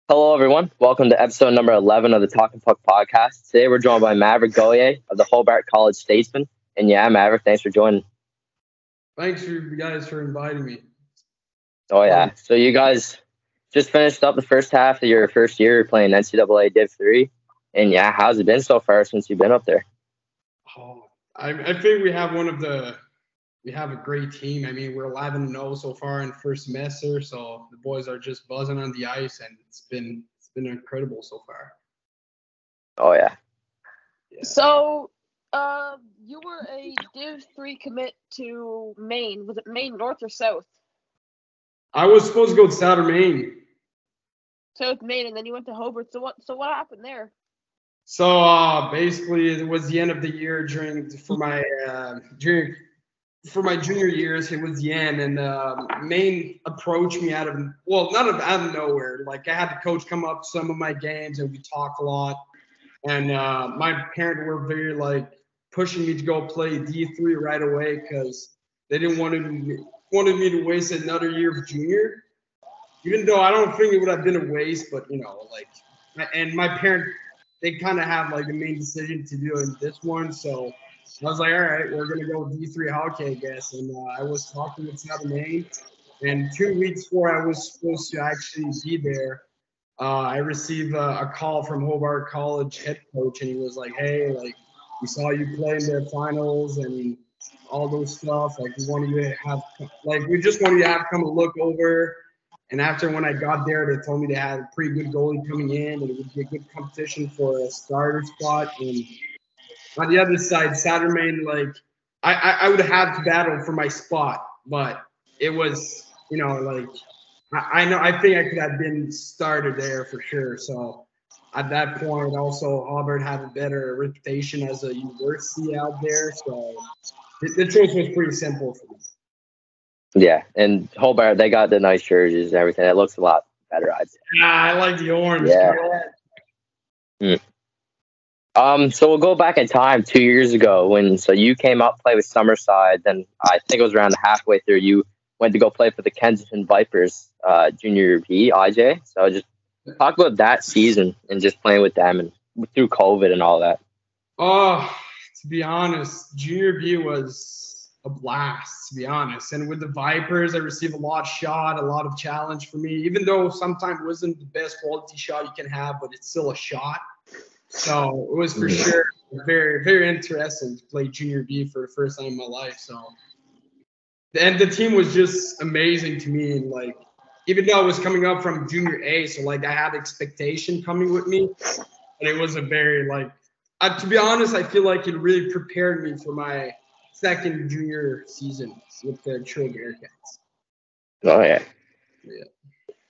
Hello, everyone. Welcome to episode number 11 of the Talking Puck podcast. Today, we're joined by Maverick Goyer of the Hobart College Statesmen. And yeah, Maverick, thanks for joining. Thanks for you guys for inviting me. Oh, yeah. So, you guys just finished up the first half of your first year playing NCAA Div 3. And yeah, how's it been so far since you've been up there? I think we have a great team. I mean, we're 11-0 so far in first semester, so the boys are just buzzing on the ice, and it's been incredible so far. Oh, yeah. So, you were a Div 3 commit to Maine. Was it Maine North or South? I was supposed to go to Southern Maine. South Maine, and then you went to Hobart. So what happened there? So basically, it was the end of the year for my junior years. It was the end, and Maine approached me not out of nowhere. Like, I had the coach come up to some of my games, and we talked a lot. And my parents were very pushing me to go play D3 right away because they didn't wanted me to waste another year of junior. Even though I don't think it would have been a waste, but and my parents, they kind of have the main decision to do in this one. So I was like, all right, we're gonna go D3 hockey, I guess. And I was talking with Southern Maine, and 2 weeks before I was supposed to actually be there, I received a call from Hobart College head coach, and he was like, "Hey, we saw you play in the finals and all those stuff. We just wanted you to have come and look over." And after when I got there, they told me they had a pretty good goalie coming in, and it would be a good competition for a starter spot. And on the other side, Southern Maine, I would have to battle for my spot, but it was, I think I could have been started there for sure. So at that point, also Hobart had a better reputation as a university out there. So the choice was pretty simple for me. Yeah, and Hobart, they got the nice jerseys and everything. It looks a lot better, I'd say. I like the orange. Yeah. So we'll go back in time 2 years ago when you came up play with Summerside. Then I think it was around halfway through you went to go play for the Kensington Vipers junior B, IJ. So just talk about that season and just playing with them and through COVID and all that. Oh, to be honest, junior B was a blast, to be honest. And with the Vipers, I received a lot of challenge for me, even though sometimes it wasn't the best quality shot you can have, but it's still a shot. So it was for sure very, very interesting to play junior B for the first time in my life. So, and the team was just amazing to me. And even though I was coming up from junior A, so I had expectation coming with me, and it was a very to be honest, I feel like it really prepared me for my second junior season with the True Bearcats. Oh yeah.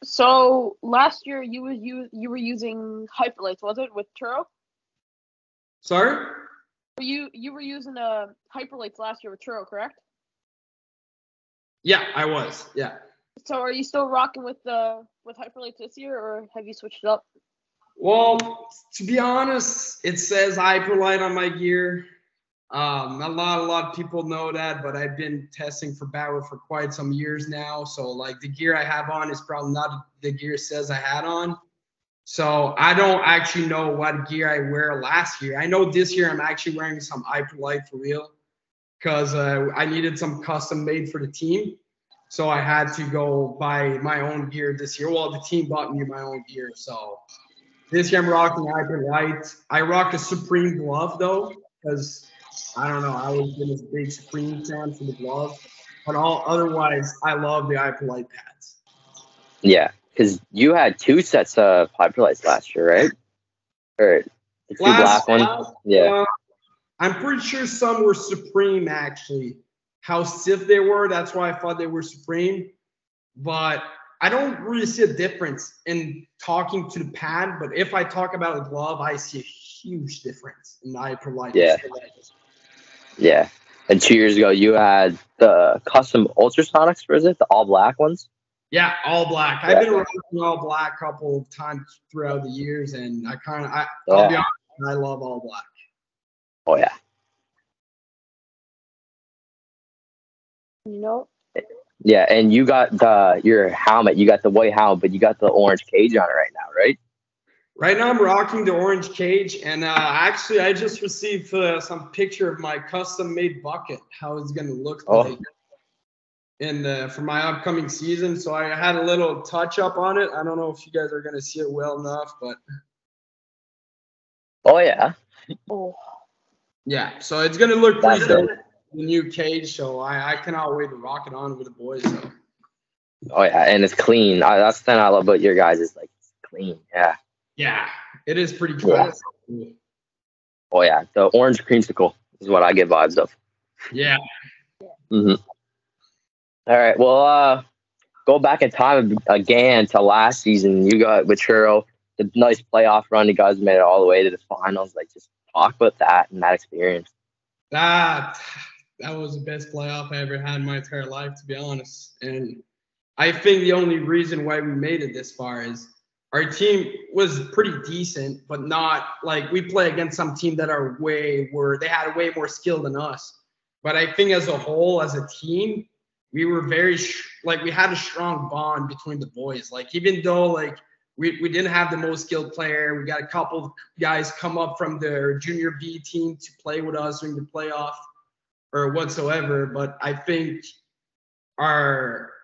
So last year you were using Hyperlights, was it, with Turo? Sorry? You were using Hyperlights last year with Turo, correct? Yeah, I was. Yeah. So are you still rocking with Hyperlights this year, or have you switched it up? Well, to be honest, it says Hyperlight on my gear. A lot of people know that, but I've been testing for Bauer for quite some years now. So the gear I have on is probably not the gear it says I had on. So I don't actually know what gear I wear last year. I know this year I'm actually wearing some Hyperlight for real because I needed some custom made for the team. So I had to go buy my own gear this year. Well, the team bought me my own gear. So this year I'm rocking Hyperlight. I rock a Supreme glove though, because I don't know, I was been a big Supreme fan for the glove. But otherwise, I love the Hyperlight pads. Yeah, because you had 2 sets of Hyperlights last year, right? Or the 2 black ones? Yeah. I'm pretty sure some were Supreme, actually. How stiff they were, that's why I thought they were Supreme. But I don't really see a difference in talking to the pad. But if I talk about a glove, I see a huge difference in the Hyperlight. Yeah. And 2 years ago, you had the custom ultrasonics, was it? The all black ones? Yeah, all black. I've been rocking all black a couple of times throughout the years, and I'll be honest, I love all black. Oh, yeah. Yeah, and you got your helmet. You got the white helmet, but you got the orange cage on it right now, right? Right now, I'm rocking the orange cage, and actually, I just received some picture of my custom-made bucket, how it's gonna look like, for my upcoming season. So I had a little touch-up on it. I don't know if you guys are gonna see it well enough, but Oh yeah, Oh. yeah. So it's gonna look pretty that's good. it. The new cage, so I cannot wait to rock it on with the boys. So. Oh yeah, and it's clean. That's the thing I love about your guys is like it's clean. Yeah. Yeah, it is pretty Yeah. cool. Oh yeah, the orange creamsicle is what I get vibes of. Yeah. All right. Well, go back in time again to last season. You got with Churro, the nice playoff run. You guys made it all the way to the finals. Like, just talk about that and that experience. That was the best playoff I ever had in my entire life, to be honest. And I think the only reason why we made it this far is our team was pretty decent, but not like we play against some team that they had way more skill than us. But I think as a whole, as a team, we were we had a strong bond between the boys. Like, even though like we didn't have the most skilled player, we got a couple of guys come up from their junior B team to play with us during the playoff or whatsoever. But I think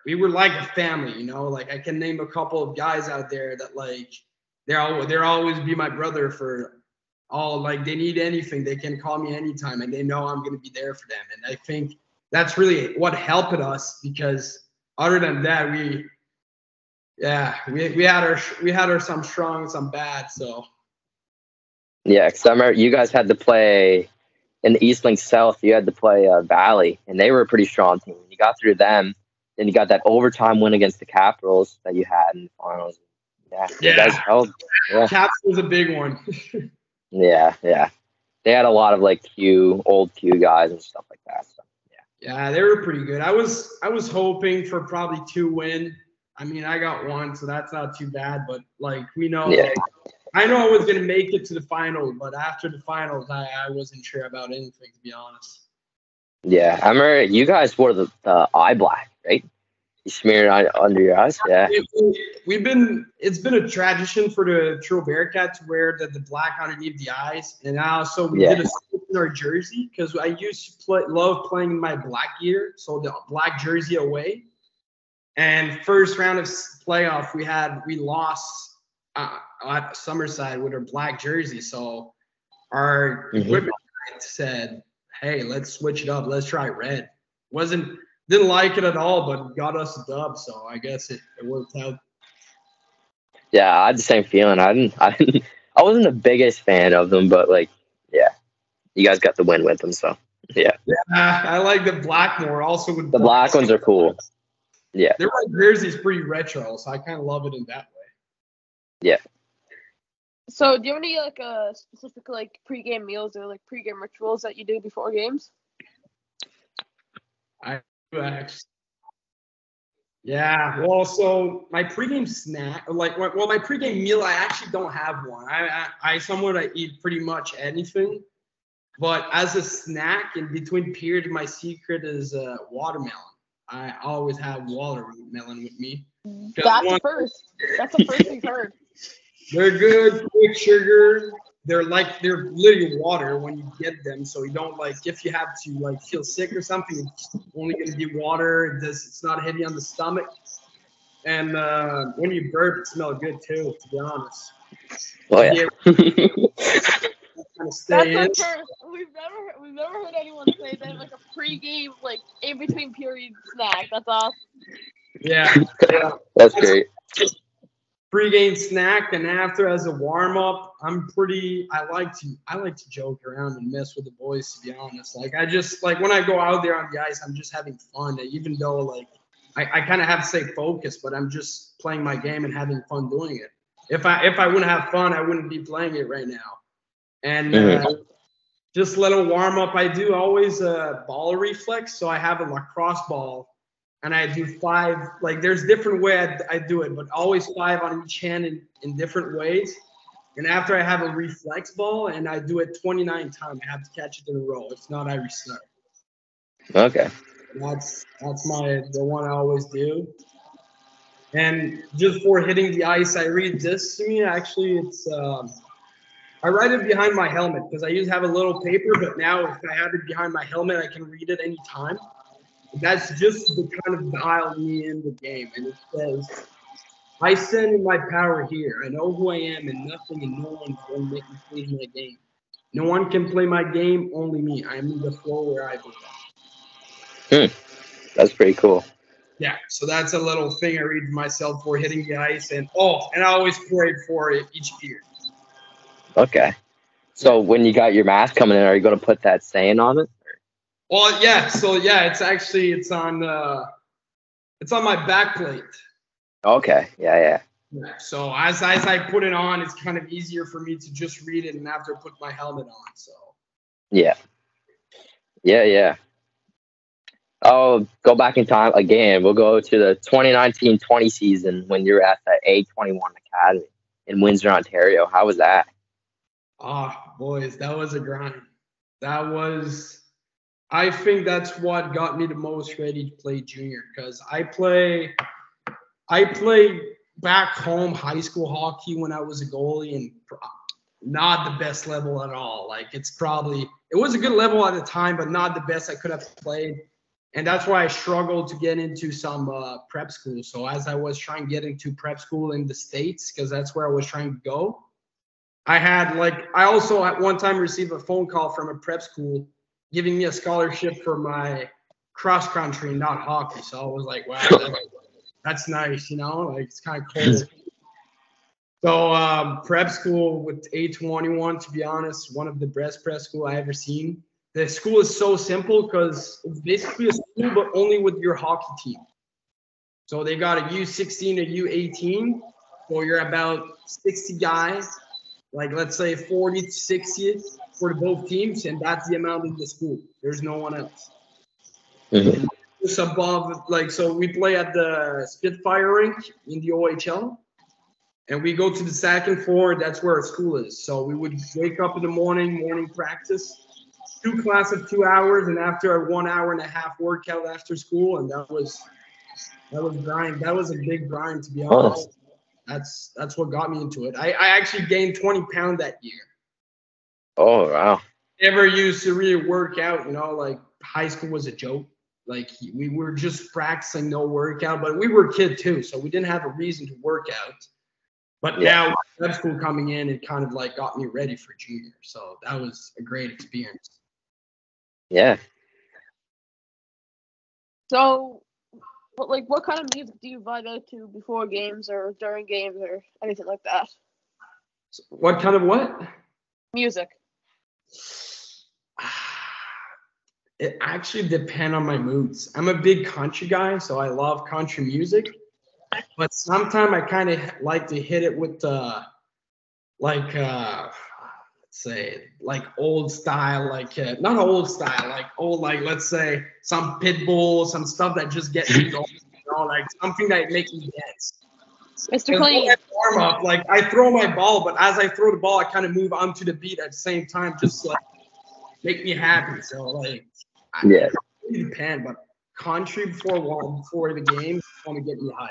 we were like a family, you know. Like, I can name a couple of guys out there that like they're always be my brother for all. Like, they need anything, they can call me anytime, and they know I'm gonna be there for them. And I think that's really what helped us, because other than that, we had our some strong, some bad. So Yeah, because I remember you guys had to play in the East Link South. You had to play Valley, and they were a pretty strong team. You got through them, then you got that overtime win against the Capitals that you had in the finals. Yeah, you guys held. Yeah. Caps was a big one. Yeah. They had a lot of like old Q guys and stuff like that. So Yeah, they were pretty good. I was hoping for probably 2 win. I mean, I got 1, so that's not too bad. But like, we know, yeah. like, I know I was gonna make it to the finals, but after the finals, I wasn't sure about anything, to be honest. Yeah, I remember you guys wore the eye black, right? You smeared it under your eyes. Yeah. It's been a tradition for the True Bearcat to wear the black underneath the eyes, and also we did a switch in our jersey, because I used to love playing in my black gear, so the black jersey away. And first round of playoff, we lost at Summerside with our black jersey, so our equipment said, "Hey, let's switch it up. Let's try red." Didn't like it at all, but got us a dub, so I guess it worked out. Yeah, I had the same feeling. I wasn't the biggest fan of them, but like, yeah, you guys got the win with them, so yeah. Yeah, I like the black more. Also, with The black ones are cool. Yeah. Their white jersey's pretty retro, so I kind of love it in that way. Yeah. So, do you have any like specific like pregame meals or like pregame rituals that you do before games? I do actually. Yeah, well, so my pregame snack, my pregame meal, I actually don't have one. I somewhat eat pretty much anything, but as a snack in between periods, my secret is watermelon. I always have watermelon with me. That's the first we've heard. They're good, quick sugar. They're literally water when you get them. So you don't if you have to feel sick or something, it's only gonna be water. It's not heavy on the stomach. And when you burp, it smells good too, to be honest. Oh yeah. That's the first. We've never heard anyone say that like a pregame, like in between period snack. That's awesome. Yeah. That's great. Pre-game snack, and after as a warm up, I like to joke around and mess with the boys, to be honest. I just when I go out there on the ice, I'm just having fun. Even though I kind of have to stay focused, but I'm just playing my game and having fun doing it. If I wouldn't have fun, I wouldn't be playing it right now. And just little warm up. I do always a ball reflex, so I have a lacrosse ball. And I do 5, there's different way I do it, but always 5 on each hand in different ways. And after I have a reflex ball, and I do it 29 times, I have to catch it in a row. If not, I restart. Okay. That's the one I always do. And just for hitting the ice, I read this to me. Actually, it's I write it behind my helmet because I used to have a little paper, but now if I have it behind my helmet, I can read it anytime. That's just to kind of dial me in the game. And it says, I stand in my power here. I know who I am and nothing and no one can make me change my game. No one can play my game, only me. I am in the flow where I belong. That's pretty cool. Yeah, so that's a little thing I read to myself for hitting the ice. And I always prayed for it each year. Okay. So when you got your mask coming in, are you going to put that saying on it? Well, yeah. So yeah, it's on my back plate. Okay. Yeah. Yeah. So as I put it on, it's kind of easier for me to just read it and after put my helmet on. So. Yeah. I'll go back in time again. We'll go to the 2019-20 season when you're at the A21 Academy in Windsor, Ontario. How was that? Oh, boys, that was a grind. I think that's what got me the most ready to play junior because I played back home high school hockey when I was a goalie and not the best level at all. Like it was a good level at the time, but not the best I could have played. And that's why I struggled to get into some prep school. So as I was trying to get into prep school in the States, because that's where I was trying to go, I also at one time received a phone call from a prep school giving me a scholarship for my cross country, not hockey. So I was like, wow, that's nice, like it's kind of cool. So prep school with A21, to be honest, one of the best prep school I ever seen. The school is so simple because it's basically a school, but only with your hockey team. So they got a U16, a U18. So you're about 60 guys, like let's say 40 to 60 for both teams, and that's the amount in the school. There's no one else. Mm-hmm. Just above, so we play at the Spitfire rink in the OHL. And we go to the second floor. That's where our school is. So we would wake up in the morning practice, 2 class of 2 hours, and after a 1 hour and a half workout after school. And that was grind. That was a big grind, to be honest. That's what got me into it. I actually gained 20 pounds that year. Oh, wow. Never used to really work out, like high school was a joke. Like we were just practicing, no workout, but we were kids too. So we didn't have a reason to work out. But now prep school coming in, it kind of got me ready for junior. So that was a great experience. Yeah. So, what kind of music do you vibe out to before games or during games or anything like that? What kind of what? Music. It actually depends on my moods. I'm a big country guy, so I love country music. But sometimes I kind of like to hit it with let's say old style, not old style, old, let's say some Pitbull, some stuff that just gets me going, something that makes me dance. Mr. Clean. Warm up, I throw my ball, but as I throw the ball, I kind of move onto the beat at the same time, just make me happy. So it really depends, but country before the game want to get me high.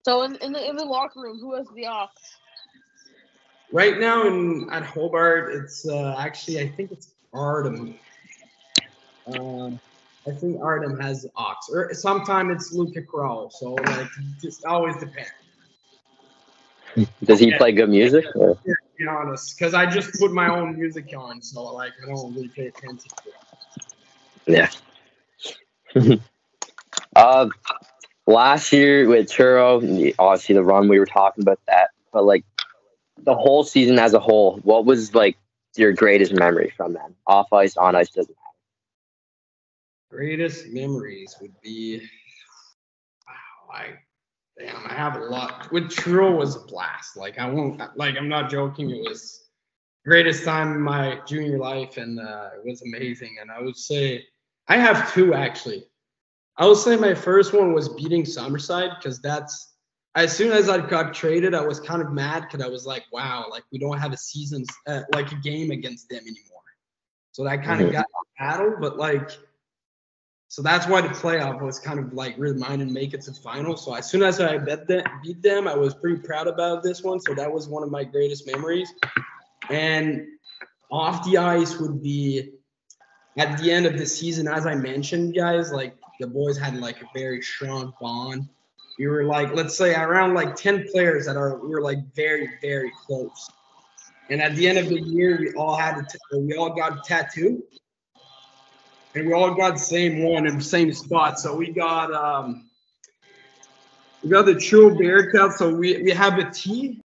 So in the locker room, who has the aux? Right now at Hobart, it's actually I think it's Artem. I think Artem has the aux, or sometimes it's Luca Crow. So just always depends. Does he play good music? To be honest, because I just put my own music on, so I don't really pay attention to it. Yeah. Last year with Churro, obviously the run, we were talking about that, but the whole season as a whole, what was your greatest memory from them? Off ice, on ice, doesn't matter. Greatest memories would be, I have a lot. With Churro was a blast. I'm not joking. It was greatest time in my junior life, and it was amazing. And I would say I have 2 actually. I would say my first one was beating Summerside because that's as soon as I got traded, I was kind of mad because I was like, wow, we don't have a season, a game against them anymore. So that kind of got a battle, but So that's why the playoff was kind of like really mine and make it to the final. So as soon as I beat them, I was pretty proud about this one. So that was one of my greatest memories. And off the ice would be at the end of the season, as I mentioned, guys, like the boys had like a very strong bond. We were like, let's say around like 10 players that we were like very, very close. And at the end of the year, we all got a tattoo. And we all got the same one in the same spot. So we got the True Bear Cup. So we have a T